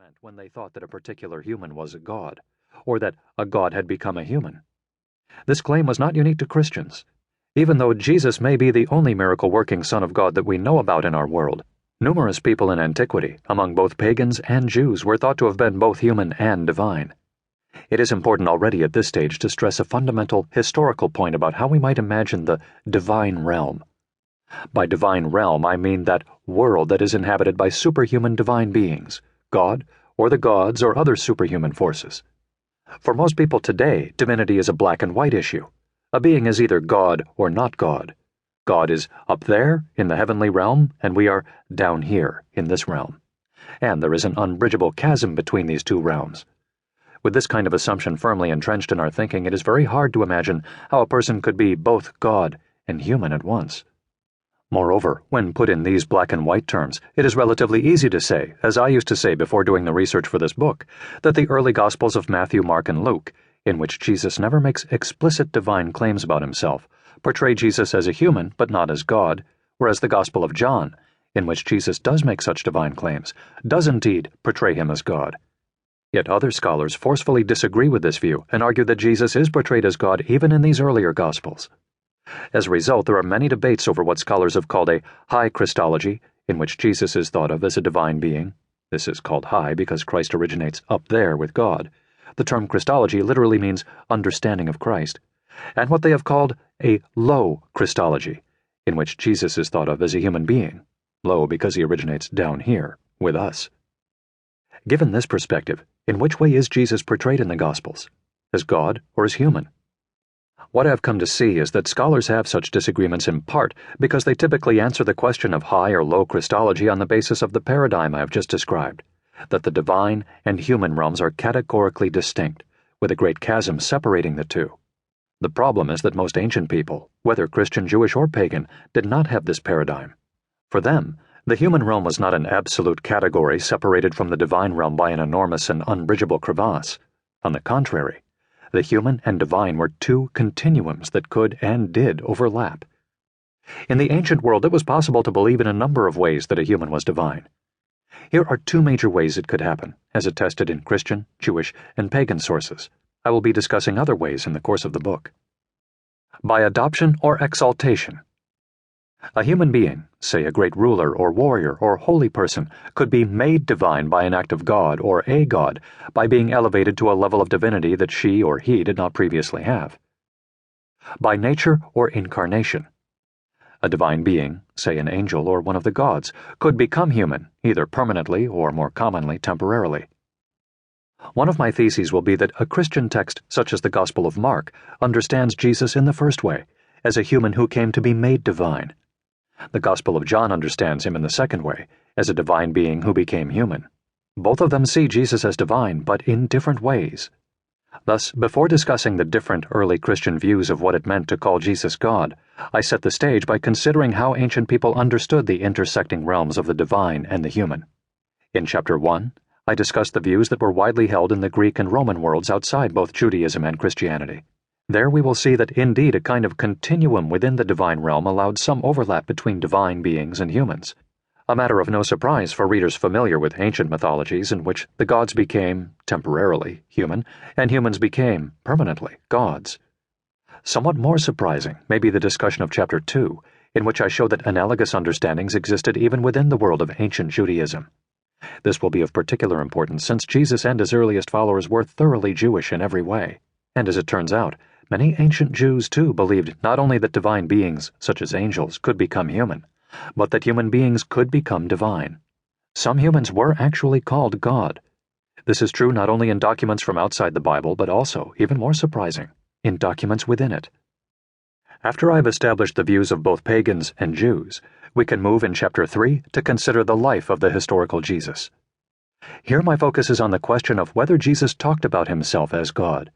meant when they thought that a particular human was a god, or that a god had become a human. This claim was not unique to Christians. Even though Jesus may be the only miracle-working Son of God that we know about in our world, numerous people in antiquity, among both pagans and Jews, were thought to have been both human and divine. It is important already at this stage to stress a fundamental historical point about how we might imagine the divine realm. By divine realm, I mean that world that is inhabited by superhuman divine beings, God, or the gods, or other superhuman forces. For most people today, divinity is a black and white issue. A being is either God or not God. God is up there in the heavenly realm, and we are down here in this realm. And there is an unbridgeable chasm between these two realms. With this kind of assumption firmly entrenched in our thinking, it is very hard to imagine how a person could be both God and human at once. Moreover, when put in these black and white terms, it is relatively easy to say, as I used to say before doing the research for this book, that the early Gospels of Matthew, Mark, and Luke, in which Jesus never makes explicit divine claims about himself, portray Jesus as a human but not as God, whereas the Gospel of John, in which Jesus does make such divine claims, does indeed portray him as God. Yet other scholars forcefully disagree with this view and argue that Jesus is portrayed as God even in these earlier Gospels. As a result, there are many debates over what scholars have called a high Christology, in which Jesus is thought of as a divine being. This is called high because Christ originates up there with God. The term Christology literally means understanding of Christ. And what they have called a low Christology, in which Jesus is thought of as a human being, low because he originates down here, with us. Given this perspective, in which way is Jesus portrayed in the Gospels? As God or as human? What I have come to see is that scholars have such disagreements in part because they typically answer the question of high or low Christology on the basis of the paradigm I have just described, that the divine and human realms are categorically distinct, with a great chasm separating the two. The problem is that most ancient people, whether Christian, Jewish, or pagan, did not have this paradigm. For them, the human realm was not an absolute category separated from the divine realm by an enormous and unbridgeable crevasse. On the contrary, the human and divine were two continuums that could and did overlap. In the ancient world, it was possible to believe in a number of ways that a human was divine. Here are two major ways it could happen, as attested in Christian, Jewish, and pagan sources. I will be discussing other ways in the course of the book. By adoption or exaltation. A human being, say a great ruler or warrior or holy person, could be made divine by an act of God or a god, by being elevated to a level of divinity that she or he did not previously have. By nature or incarnation. A divine being, say an angel or one of the gods, could become human, either permanently or more commonly temporarily. One of my theses will be that a Christian text such as the Gospel of Mark understands Jesus in the first way, as a human who came to be made divine. The Gospel of John understands him in the second way, as a divine being who became human. Both of them see Jesus as divine, but in different ways. Thus, before discussing the different early Christian views of what it meant to call Jesus God, I set the stage by considering how ancient people understood the intersecting realms of the divine and the human. In Chapter 1, I discussed the views that were widely held in the Greek and Roman worlds outside both Judaism and Christianity. There we will see that indeed a kind of continuum within the divine realm allowed some overlap between divine beings and humans, a matter of no surprise for readers familiar with ancient mythologies in which the gods became, temporarily, human, and humans became, permanently, gods. Somewhat more surprising may be the discussion of Chapter 2, in which I show that analogous understandings existed even within the world of ancient Judaism. This will be of particular importance since Jesus and his earliest followers were thoroughly Jewish in every way, and as it turns out, many ancient Jews too believed not only that divine beings, such as angels, could become human, but that human beings could become divine. Some humans were actually called God. This is true not only in documents from outside the Bible, but also, even more surprising, in documents within it. After I've established the views of both pagans and Jews, we can move in Chapter 3 to consider the life of the historical Jesus. Here my focus is on the question of whether Jesus talked about himself as God.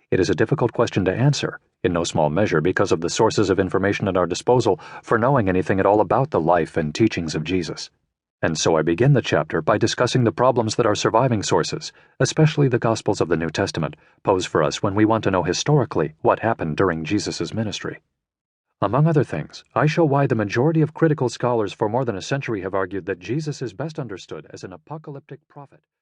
It is a difficult question to answer, in no small measure because of the sources of information at our disposal for knowing anything at all about the life and teachings of Jesus. And so I begin the chapter by discussing the problems that our surviving sources, especially the Gospels of the New Testament, pose for us when we want to know historically what happened during Jesus' ministry. Among other things, I show why the majority of critical scholars for more than a century have argued that Jesus is best understood as an apocalyptic prophet